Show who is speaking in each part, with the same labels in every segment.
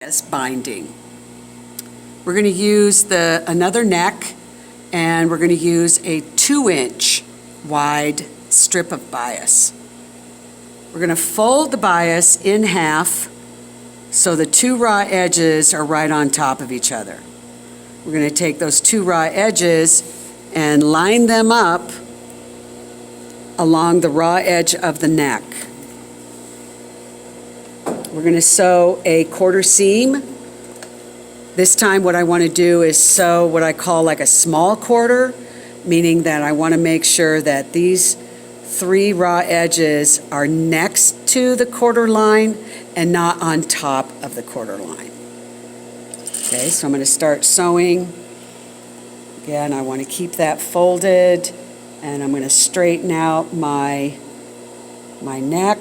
Speaker 1: as binding. We're going to use another neck, and we're going to use a 2-inch wide strip of bias. We're going to fold the bias in half so the two raw edges are right on top of each other. We're going to take those two raw edges and line them up along the raw edge of the neck. We're going to sew a quarter seam. This time what I want to do is sew what I call like a small quarter, meaning that I want to make sure that these three raw edges are next to the quarter line and not on top of the quarter line. Okay, so I'm going to start sewing. Again, I want to keep that folded, and I'm going to straighten out my neck.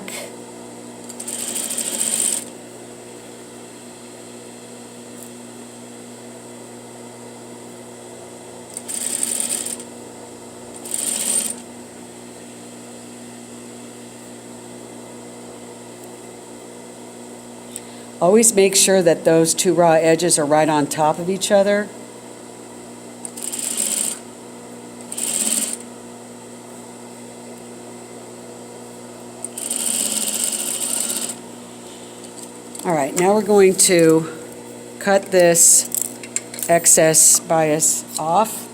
Speaker 1: Always make sure that those two raw edges are right on top of each other. All right, now we're going to cut this excess bias off,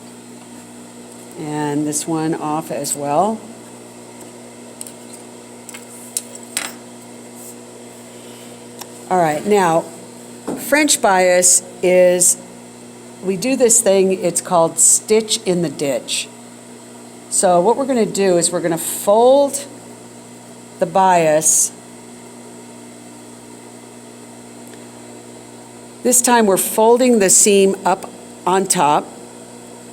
Speaker 1: and this one off as well. All right, now, French bias is, we do this thing, it's called stitch in the ditch. So what we're going to do is we're going to fold the bias. This time we're folding the seam up on top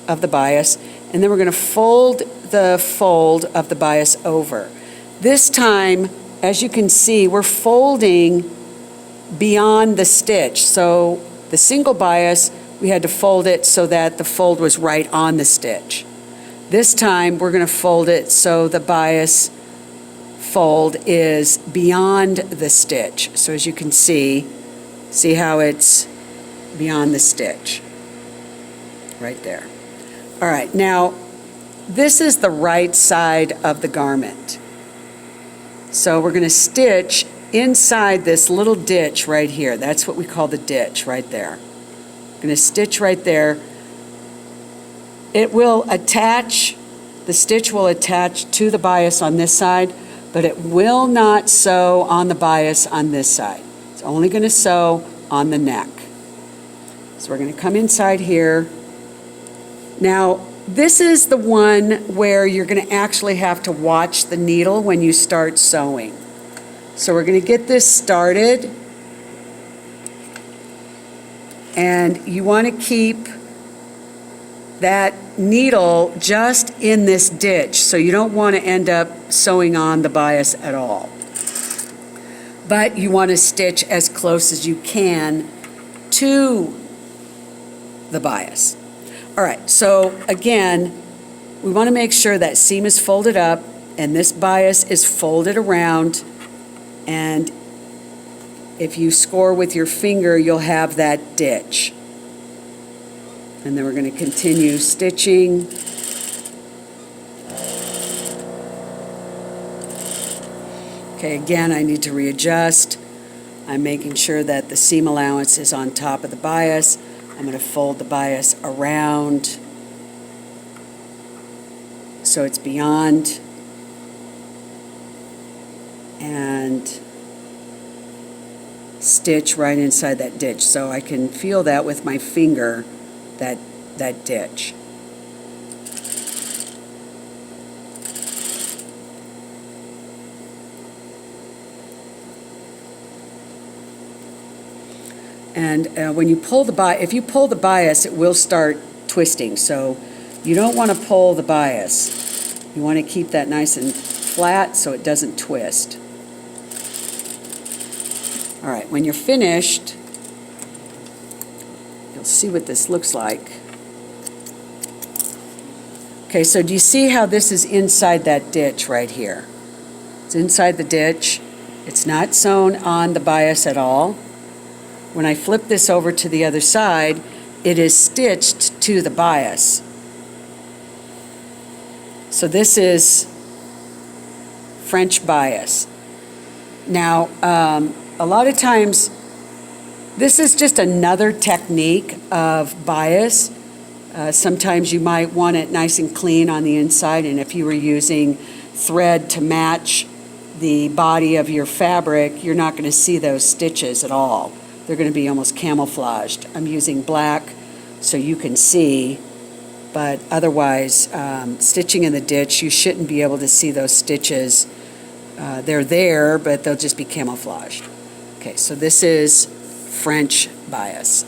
Speaker 1: of the bias, and then we're going to fold the fold of the bias over. This time, as you can see, we're folding beyond the stitch. So the single bias, we had to fold it so that the fold was right on the stitch. This time we're going to fold it so the bias fold is beyond the stitch. So as you can see how it's beyond the stitch right there. All right, now this is the right side of the garment. So we're going to stitch inside this little ditch right here. That's what we call the ditch right there. I'm going to stitch right there. It will attach, the stitch will attach to the bias on this side, but it will not sew on the bias on this side. It's only going to sew on the neck. So we're going to come inside here. Now, this is the one where you're going to actually have to watch the needle when you start sewing. So we're going to get this started, and you want to keep that needle just in this ditch, so you don't want to end up sewing on the bias at all. But you want to stitch as close as you can to the bias. All right, so again, we want to make sure that seam is folded up and this bias is folded around. And if you score with your finger, you'll have that ditch. And then we're going to continue stitching. Okay, again, I need to readjust. I'm making sure that the seam allowance is on top of the bias. I'm going to fold the bias around so it's beyond. And stitch right inside that ditch, so I can feel that with my finger, that ditch. And when you pull the bias, if you pull the bias, it will start twisting. So you don't want to pull the bias. You want to keep that nice and flat so it doesn't twist. All right, when you're finished, you'll see what this looks like. Okay, so do you see how this is inside that ditch right here? It's inside the ditch. It's not sewn on the bias at all. When I flip this over to the other side, it is stitched to the bias. So this is French bias. Now, a lot of times, this is just another technique of bias. Sometimes you might want it nice and clean on the inside, and if you were using thread to match the body of your fabric, you're not going to see those stitches at all. They're going to be almost camouflaged. I'm using black so you can see, but otherwise, stitching in the ditch, you shouldn't be able to see those stitches. They're there, but they'll just be camouflaged. Okay, so this is French bias.